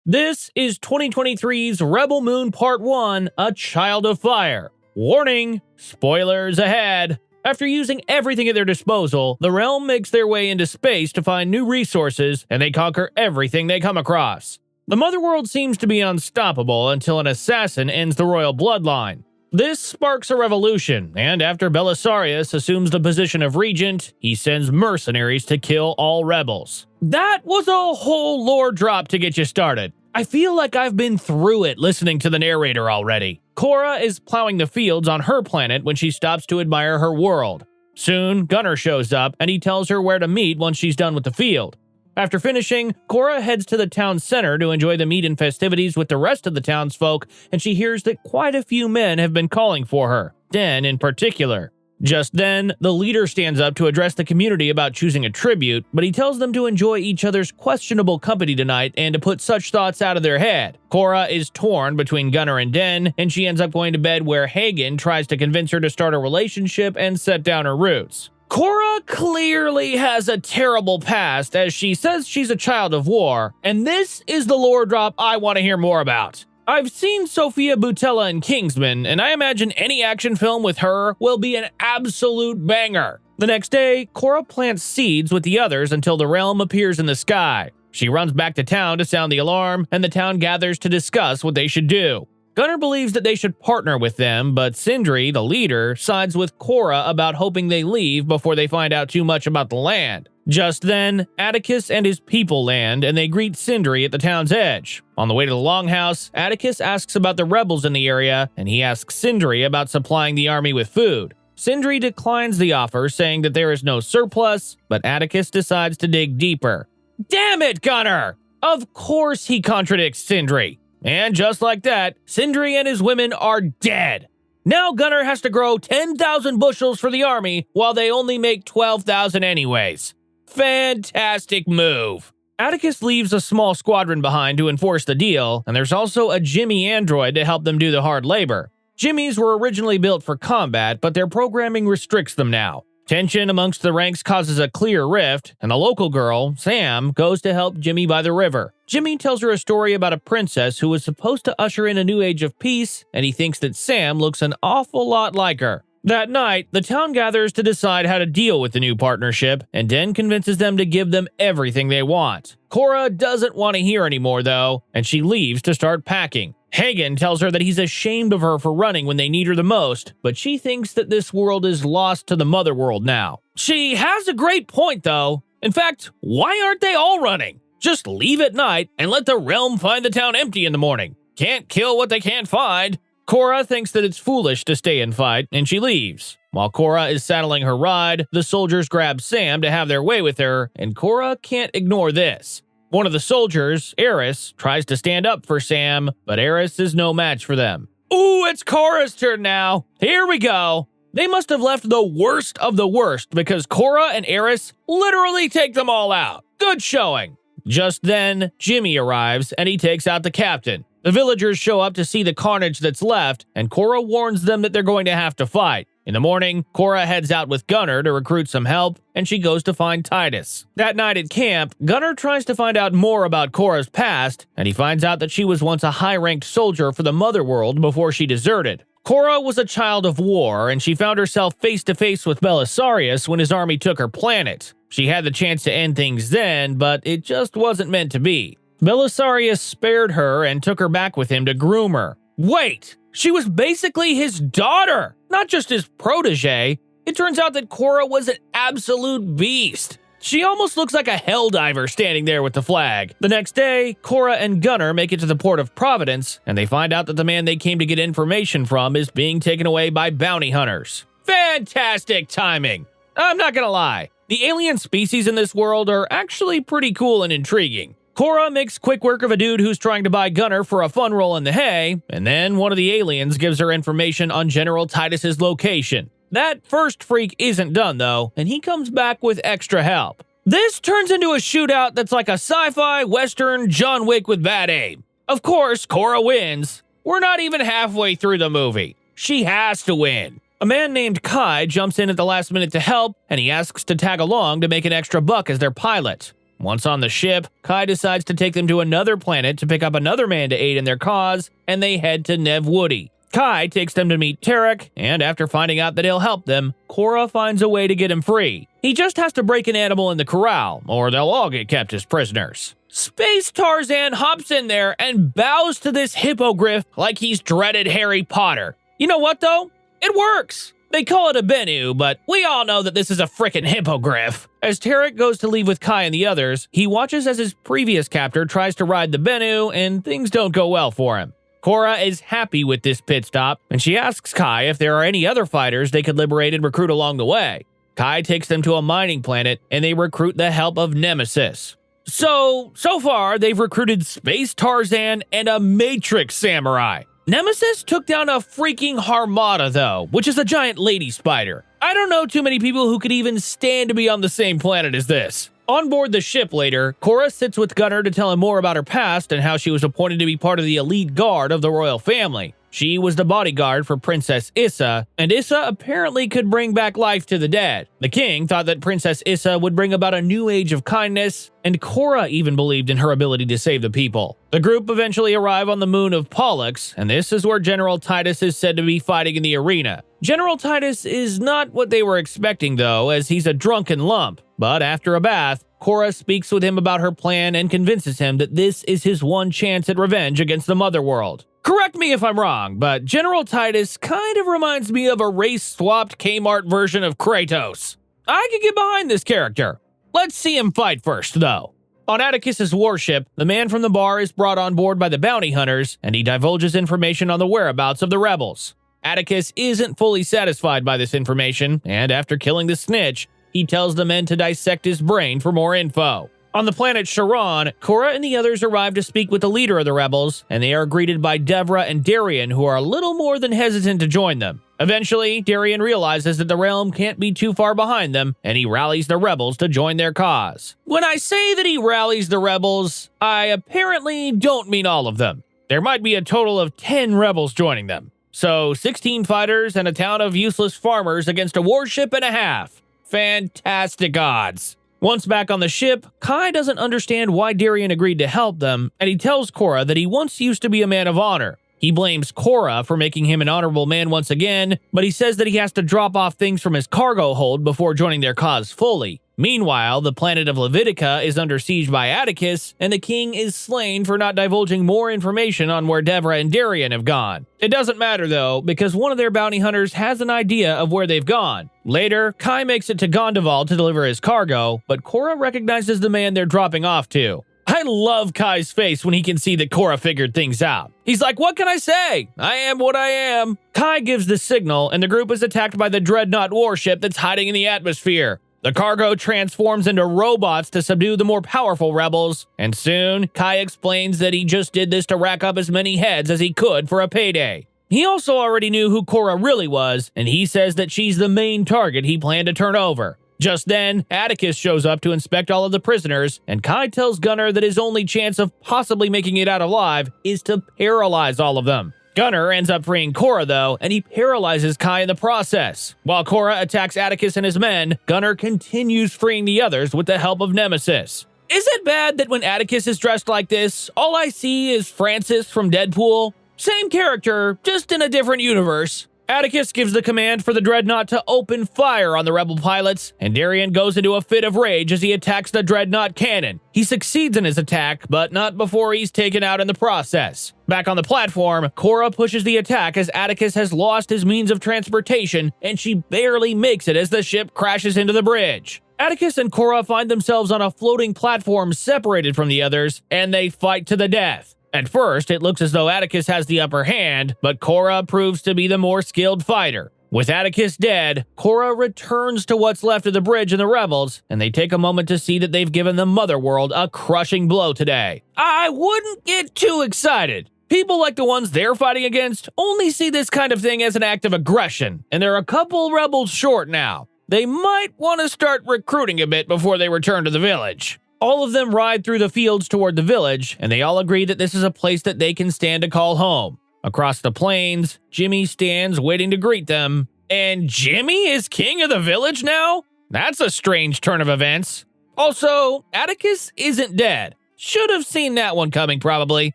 This is 2023's Rebel Moon Part 1, A Child of Fire. Warning! Spoilers ahead! After using everything at their disposal, the realm makes their way into space to find new resources, and they conquer everything they come across. The Motherworld seems to be unstoppable until an assassin ends the royal bloodline. This sparks a revolution, and after Balisarius assumes the position of regent, he sends mercenaries to kill all rebels. That was a whole lore drop to get you started. I feel like I've been through it listening to the narrator already. Cora is plowing the fields on her planet when she stops to admire her world. Soon, Gunnar shows up, and he tells her where to meet once she's done with the field. After finishing, Cora heads to the town center to enjoy the meet and festivities with the rest of the townsfolk, and she hears that quite a few men have been calling for her, Den in particular. Just then, the leader stands up to address the community about choosing a tribute, but he tells them to enjoy each other's questionable company tonight and to put such thoughts out of their head. Cora is torn between Gunnar and Den, and she ends up going to bed where Hagen tries to convince her to start a relationship and set down her roots. Cora clearly has a terrible past as she says she's a child of war, and this is the lore drop I want to hear more about. I've seen Sofia Boutella in Kingsman, and I imagine any action film with her will be an absolute banger. The next day, Cora plants seeds with the others until the realm appears in the sky. She runs back to town to sound the alarm, and the town gathers to discuss what they should do. Gunnar believes that they should partner with them, but Sindri, the leader, sides with Cora about hoping they leave before they find out too much about the land. Just then, Atticus and his people land, and they greet Sindri at the town's edge. On the way to the Longhouse, Atticus asks about the rebels in the area, and he asks Sindri about supplying the army with food. Sindri declines the offer, saying that there is no surplus, but Atticus decides to dig deeper. Damn it, Gunnar! Of course he contradicts Sindri. And just like that, Sindri and his women are dead. Now Gunnar has to grow 10,000 bushels for the army, while they only make 12,000 anyways. Fantastic move. Atticus leaves a small squadron behind to enforce the deal, and there's also a Jimmy android to help them do the hard labor. Jimmies were originally built for combat, but their programming restricts them now. Tension amongst the ranks causes a clear rift, and the local girl, Sam, goes to help Jimmy by the river. Jimmy tells her a story about a princess who was supposed to usher in a new age of peace, and he thinks that Sam looks an awful lot like her. That night, the town gathers to decide how to deal with the new partnership, and Den convinces them to give them everything they want. Cora doesn't want to hear anymore, though, and she leaves to start packing. Hagen tells her that he's ashamed of her for running when they need her the most, but she thinks that this world is lost to the Motherworld now. She has a great point, though. In fact, why aren't they all running? Just leave at night and let the realm find the town empty in the morning. Can't kill what they can't find. Cora thinks that it's foolish to stay and fight, and she leaves. While Cora is saddling her ride, the soldiers grab Sam to have their way with her, and Cora can't ignore this. One of the soldiers, Eris, tries to stand up for Sam, but Eris is no match for them. Ooh, it's Cora's turn now. Here we go. They must have left the worst of the worst because Cora and Eris literally take them all out. Good showing. Just then, Jimmy arrives and he takes out the captain. The villagers show up to see the carnage that's left, and Cora warns them that they're going to have to fight. In the morning, Cora heads out with Gunnar to recruit some help, and she goes to find Titus. That night at camp, Gunnar tries to find out more about Cora's past, and he finds out that she was once a high-ranked soldier for the Motherworld before she deserted. Cora was a child of war, and she found herself face-to-face with Balisarius when his army took her planet. She had the chance to end things then, but it just wasn't meant to be. Balisarius spared her and took her back with him to groom her. Wait! She was basically his daughter, not just his protege. It turns out that Cora was an absolute beast. She almost looks like a helldiver standing there with the flag. The next day, Cora and Gunnar make it to the port of Providence, and they find out that the man they came to get information from is being taken away by bounty hunters. Fantastic timing! I'm not gonna lie, the alien species in this world are actually pretty cool and intriguing. Cora makes quick work of a dude who's trying to buy Gunnar for a fun roll in the hay, and then one of the aliens gives her information on General Titus's location. That first freak isn't done though, and he comes back with extra help. This turns into a shootout that's like a sci-fi western John Wick with bad aim. Of course, Cora wins. We're not even halfway through the movie. She has to win. A man named Kai jumps in at the last minute to help, and he asks to tag along to make an extra buck as their pilot. Once on the ship, Kai decides to take them to another planet to pick up another man to aid in their cause, and they head to Nev Woody. Kai takes them to meet Tarek, and after finding out that he'll help them, Cora finds a way to get him free. He just has to break an animal in the corral, or they'll all get kept as prisoners. Space Tarzan hops in there and bows to this hippogriff like he's dreaded Harry Potter. You know what though? It works! They call it a Bennu, but we all know that this is a frickin' hippogriff. As Tarek goes to leave with Kai and the others, he watches as his previous captor tries to ride the Bennu, and things don't go well for him. Cora is happy with this pit stop, and she asks Kai if there are any other fighters they could liberate and recruit along the way. Kai takes them to a mining planet, and they recruit the help of Nemesis. So far, they've recruited Space Tarzan and a Matrix Samurai. Nemesis took down a freaking Harmada, though, which is a giant lady spider. I don't know too many people who could even stand to be on the same planet as this. On board the ship later, Cora sits with Gunnar to tell him more about her past and how she was appointed to be part of the elite guard of the royal family. She was the bodyguard for Princess Issa, and Issa apparently could bring back life to the dead. The king thought that Princess Issa would bring about a new age of kindness, and Cora even believed in her ability to save the people. The group eventually arrive on the moon of Pollux, and this is where General Titus is said to be fighting in the arena. General Titus is not what they were expecting though, as he's a drunken lump, but after a bath, Cora speaks with him about her plan and convinces him that this is his one chance at revenge against the Mother World. Correct me if I'm wrong, but General Titus kind of reminds me of a race-swapped Kmart version of Kratos. I could get behind this character. Let's see him fight first, though. On Atticus's warship, the man from the bar is brought on board by the bounty hunters, and he divulges information on the whereabouts of the rebels. Atticus isn't fully satisfied by this information, and after killing the snitch, he tells the men to dissect his brain for more info. On the planet Charon, Cora and the others arrive to speak with the leader of the rebels, and they are greeted by Devra and Darian, who are a little more than hesitant to join them. Eventually, Darian realizes that the realm can't be too far behind them, and he rallies the rebels to join their cause. When I say that he rallies the rebels, I apparently don't mean all of them. There might be a total of 10 rebels joining them. So, 16 fighters and a town of useless farmers against a warship and a half. Fantastic odds. Once back on the ship, Kai doesn't understand why Darian agreed to help them, and he tells Cora that he once used to be a man of honor. He blames Cora for making him an honorable man once again, but he says that he has to drop off things from his cargo hold before joining their cause fully. Meanwhile, the planet of Levitica is under siege by Atticus, and the king is slain for not divulging more information on where Devra and Darian have gone. It doesn't matter though, because one of their bounty hunters has an idea of where they've gone. Later, Kai makes it to Gondoval to deliver his cargo, but Cora recognizes the man they're dropping off to. I love Kai's face when he can see that Cora figured things out. He's like, what can I say? I am what I am. Kai gives the signal, and the group is attacked by the Dreadnought warship that's hiding in the atmosphere. The cargo transforms into robots to subdue the more powerful rebels, and soon, Kai explains that he just did this to rack up as many heads as he could for a payday. He also already knew who Cora really was, and he says that she's the main target he planned to turn over. Just then, Atticus shows up to inspect all of the prisoners, and Kai tells Gunnar that his only chance of possibly making it out alive is to paralyze all of them. Gunnar ends up freeing Cora though, and he paralyzes Kai in the process. While Cora attacks Atticus and his men, Gunnar continues freeing the others with the help of Nemesis. Is it bad that when Atticus is dressed like this, all I see is Francis from Deadpool? Same character, just in a different universe. Atticus gives the command for the Dreadnought to open fire on the rebel pilots, and Darian goes into a fit of rage as he attacks the Dreadnought cannon. He succeeds in his attack, but not before he's taken out in the process. Back on the platform, Cora pushes the attack as Atticus has lost his means of transportation, and she barely makes it as the ship crashes into the bridge. Atticus and Cora find themselves on a floating platform separated from the others, and they fight to the death. At first, it looks as though Atticus has the upper hand, but Cora proves to be the more skilled fighter. With Atticus dead, Cora returns to what's left of the bridge and the rebels, and they take a moment to see that they've given the Mother World a crushing blow today. I wouldn't get too excited. People like the ones they're fighting against only see this kind of thing as an act of aggression, and they're a couple rebels short now. They might want to start recruiting a bit before they return to the village. All of them ride through the fields toward the village, and they all agree that this is a place that they can stand to call home. Across the plains, Jimmy stands waiting to greet them. And Jimmy is king of the village now? That's a strange turn of events. Also, Atticus isn't dead. Should have seen that one coming, probably.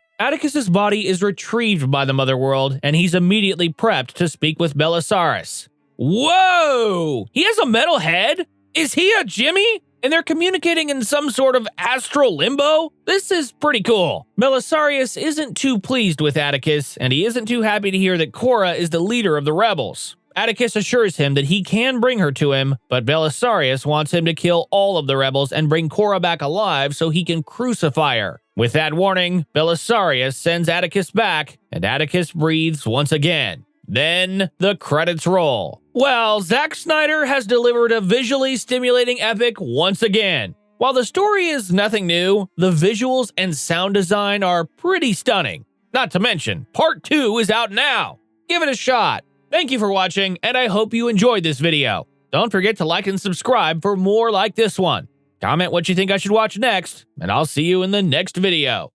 Atticus's body is retrieved by the Motherworld, and he's immediately prepped to speak with Balisarius. Whoa! He has a metal head? Is he a Jimmy? And they're communicating in some sort of astral limbo? This is pretty cool. Balisarius isn't too pleased with Atticus, and he isn't too happy to hear that Cora is the leader of the rebels. Atticus assures him that he can bring her to him, but Balisarius wants him to kill all of the rebels and bring Cora back alive so he can crucify her. With that warning, Balisarius sends Atticus back, and Atticus breathes once again. Then the credits roll. Well, Zack Snyder has delivered a visually stimulating epic once again. While the story is nothing new, the visuals and sound design are pretty stunning. Not to mention, Part 2 is out now. Give it a shot. Thank you for watching, and I hope you enjoyed this video. Don't forget to like and subscribe for more like this one. Comment what you think I should watch next, and I'll see you in the next video.